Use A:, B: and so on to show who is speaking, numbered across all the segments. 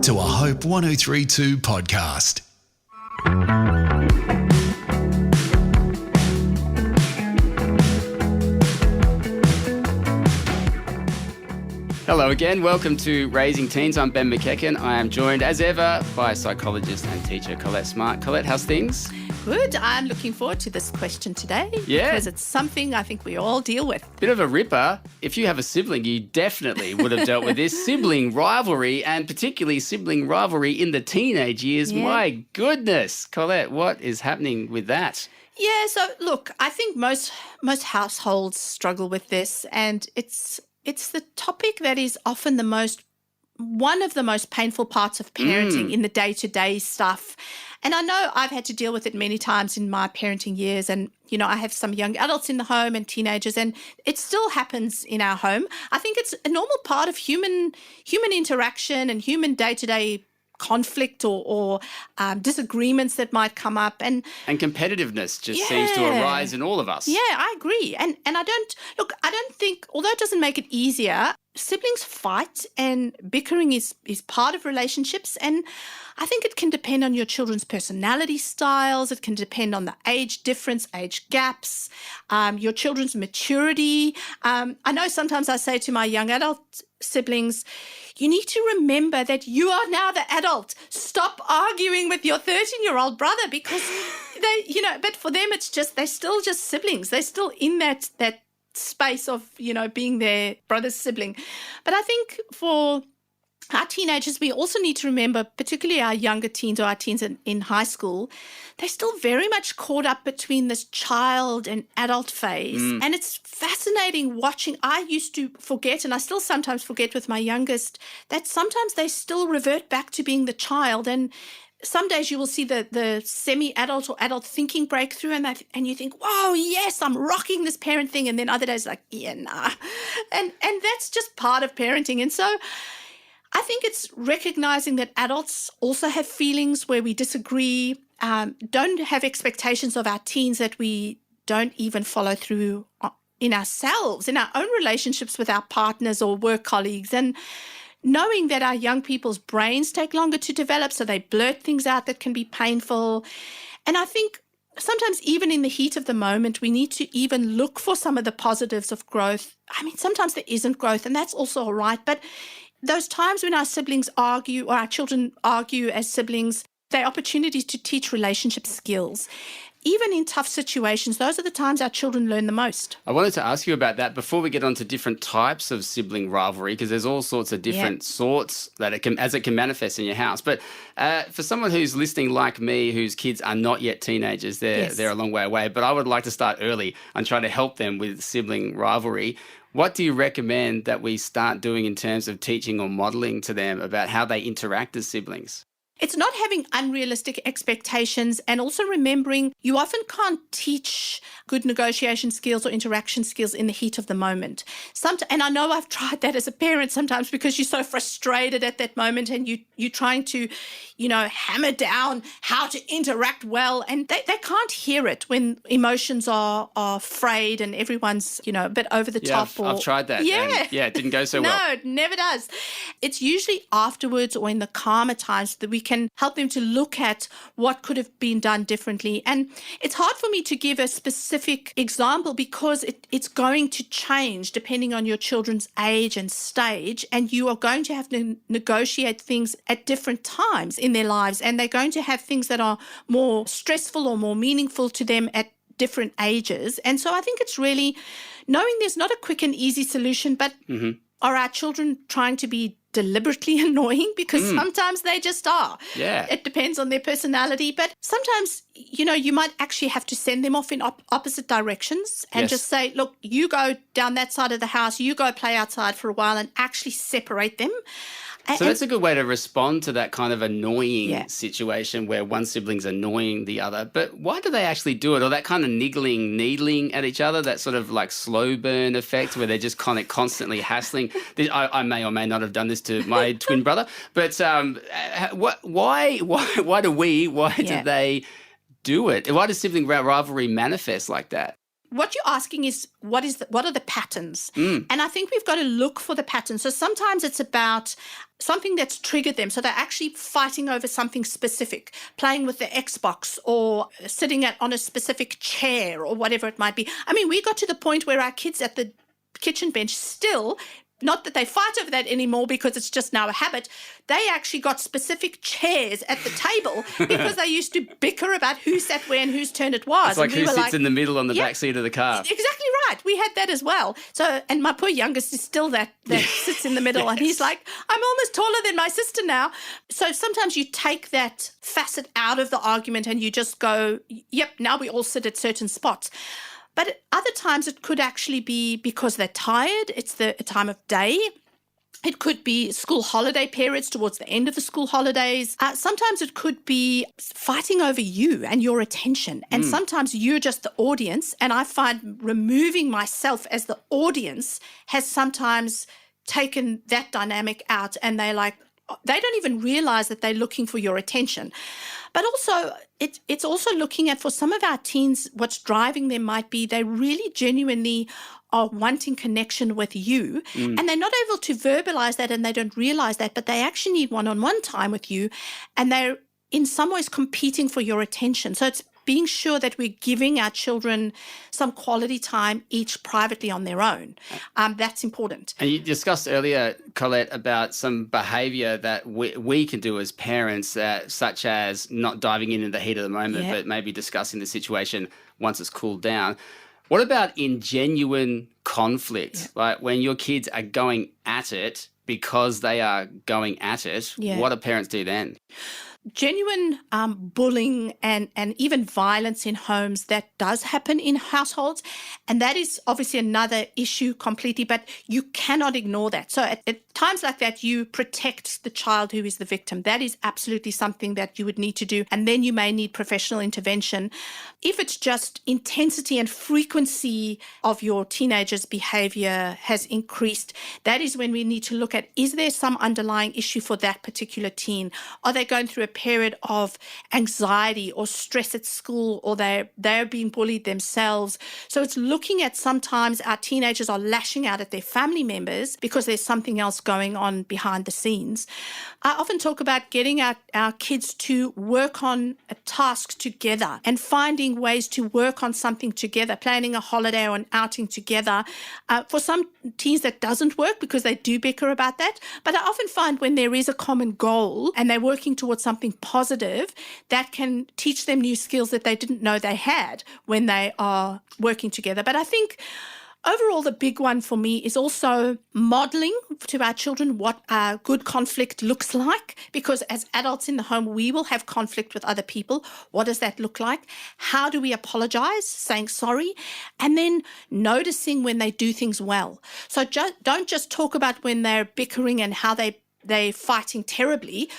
A: to a Hope 1032 podcast.
B: Hello again, welcome to Raising Teens. I'm Ben McEachern. I am joined as ever by psychologist and teacher Collett Smart. Collett, how's things?
C: Good. I'm looking forward to this question today because it's something I think we all deal with.
B: Bit of a ripper. If you have a sibling, you definitely would have dealt with this. Sibling rivalry, and particularly sibling rivalry in the teenage years. Yeah. My goodness. Collett, what is happening with that?
C: Yeah, so look, I think most households struggle with this, and it's the topic that is often one of the most painful parts of parenting in the day-to-day stuff. And I know I've had to deal with it many times in my parenting years. And, you know, I have some young adults in the home and teenagers, and it still happens in our home. I think it's a normal part of human interaction and human day-to-day conflict or disagreements that might come up. And competitiveness just seems to arise in all of us. Yeah, I agree. And I don't think, although it doesn't make it easier, siblings fight and bickering is part of relationships. And I think it can depend on your children's personality styles. It can depend on the age difference, age gaps, your children's maturity. I know sometimes I say to my young adult siblings, you need to remember that you are now the adult. Stop arguing with your 13-year-old brother because but for them it's just, they're still just siblings. They're still in that space of, being their brother's sibling. But I think for our teenagers, we also need to remember, particularly our younger teens or our teens in high school, they're still very much caught up between this child and adult phase. And it's fascinating watching. I used to forget, and I still sometimes forget with my youngest, that sometimes they still revert back to being the child. And some days you will see the semi-adult or adult thinking breakthrough, and you think, "Whoa, yes, I'm rocking this parent thing." And then other days like, "Yeah, nah," and that's just part of parenting. And so I think it's recognizing that adults also have feelings where we disagree, don't have expectations of our teens that we don't even follow through in ourselves, in our own relationships with our partners or work colleagues, and knowing that our young people's brains take longer to develop, so they blurt things out that can be painful. And I think sometimes even in the heat of the moment, we need to even look for some of the positives of growth. I mean, sometimes there isn't growth, and that's also all right. But those times when our siblings argue or our children argue as siblings, they're opportunities to teach relationship skills. Even in tough situations, those are the times our children learn the most.
B: I wanted to ask you about that before we get on to different types of sibling rivalry, because there's all sorts of different sorts that it can manifest in your house. But for someone who's listening like me, whose kids are not yet teenagers, they're a long way away, but I would like to start early and try to help them with sibling rivalry. What do you recommend that we start doing in terms of teaching or modelling to them about how they interact as siblings?
C: It's not having unrealistic expectations, and also remembering you often can't teach good negotiation skills or interaction skills in the heat of the moment. And I know I've tried that as a parent sometimes because you're so frustrated at that moment and you're trying to, hammer down how to interact well, and they can't hear it when emotions are frayed and everyone's, a bit over the top.
B: I've tried that.
C: Yeah.
B: And it didn't go so well.
C: No, it never does. It's usually afterwards or in the calmer times that we can help them to look at what could have been done differently. And it's hard for me to give a specific example because it's going to change depending on your children's age and stage, and you are going to have to negotiate things at different times in their lives, and they're going to have things that are more stressful or more meaningful to them at different ages. And so I think it's really knowing there's not a quick and easy solution, but are our children trying to be deliberately annoying? Because sometimes they just are.
B: Yeah.
C: It depends on their personality. But sometimes, you might actually have to send them off in opposite directions and just say, look, you go down that side of the house, you go play outside for a while, and actually separate them.
B: So that's a good way to respond to that kind of annoying situation where one sibling's annoying the other. But why do they actually do it? Or that kind of needling at each other, that sort of like slow burn effect where they're just kind of constantly hassling. I may or may not have done this to my twin brother. But why do they do it? Why does sibling rivalry manifest like that?
C: what you're asking is what are the patterns? And I think we've got to look for the patterns. So sometimes it's about something that's triggered them. So they're actually fighting over something specific, playing with the Xbox or sitting on a specific chair or whatever it might be. I mean, we got to the point where our kids at the kitchen bench still, not that they fight over that anymore because it's just now a habit, they actually got specific chairs at the table because they used to bicker about who sat where and whose turn it was.
B: It's like who sits in the middle on the back seat of the car.
C: Exactly right. We had that as well. So, and my poor youngest is still that sits in the middle and he's like, I'm almost taller than my sister now. So sometimes you take that facet out of the argument and you just go, yep, now we all sit at certain spots. But other times it could actually be because they're tired. It's a time of day. It could be school holiday periods towards the end of the school holidays. Sometimes it could be fighting over you and your attention. And sometimes you're just the audience. And I find removing myself as the audience has sometimes taken that dynamic out. And they don't even realize that they're looking for your attention. But also, it's also looking at, for some of our teens, what's driving them might be they really genuinely are wanting connection with you. And they're not able to verbalize that and they don't realize that, but they actually need one-on-one time with you. And they're in some ways competing for your attention. So it's being sure that we're giving our children some quality time each privately on their own. That's important.
B: And you discussed earlier, Collett, about some behaviour that we can do as parents, such as not diving in the heat of the moment, but maybe discussing the situation once it's cooled down. What about in genuine conflict, like when your kids are going at it because they are going at it? What do parents do then?
C: Genuine bullying and even violence in homes, that does happen in households. And that is obviously another issue completely, but you cannot ignore that. So at times like that, you protect the child who is the victim. That is absolutely something that you would need to do. And then you may need professional intervention. If it's just intensity and frequency of your teenager's behavior has increased, that is when we need to look at, is there some underlying issue for that particular teen? Are they going through a period of anxiety or stress at school, or they're being bullied themselves? So it's looking at, sometimes our teenagers are lashing out at their family members because there's something else going on behind the scenes. I often talk about getting our kids to work on a task together and finding ways to work on something together, planning a holiday or an outing together. For some teens that doesn't work because they do bicker about that, but I often find when there is a common goal and they're working towards something positive, that can teach them new skills that they didn't know they had when they are working together. But I think overall, the big one for me is also modeling to our children what good conflict looks like, because as adults in the home, we will have conflict with other people. What does that look like? How do we apologize? Saying sorry, and then noticing when they do things well. So don't just talk about when they're bickering and how they're fighting terribly.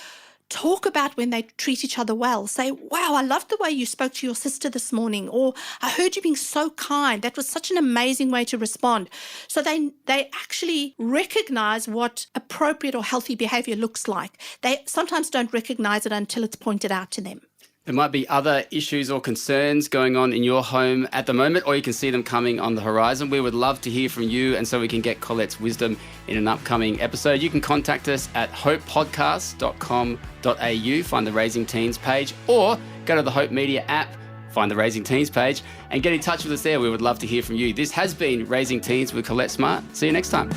C: Talk about when they treat each other well. Say, wow, I loved the way you spoke to your sister this morning, or I heard you being so kind. That was such an amazing way to respond. So they actually recognize what appropriate or healthy behavior looks like. They sometimes don't recognize it until it's pointed out to them.
B: There might be other issues or concerns going on in your home at the moment, or you can see them coming on the horizon. We would love to hear from you, and so we can get Collett's wisdom in an upcoming episode. You can contact us at hopepodcast.com.au, find the Raising Teens page, or go to the Hope Media app, find the Raising Teens page, and get in touch with us there. We would love to hear from you. This has been Raising Teens with Collett Smart. See you next time.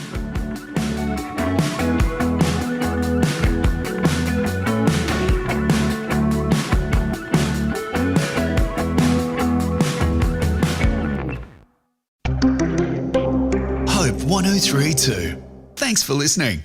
A: Hope 1032. Thanks for listening.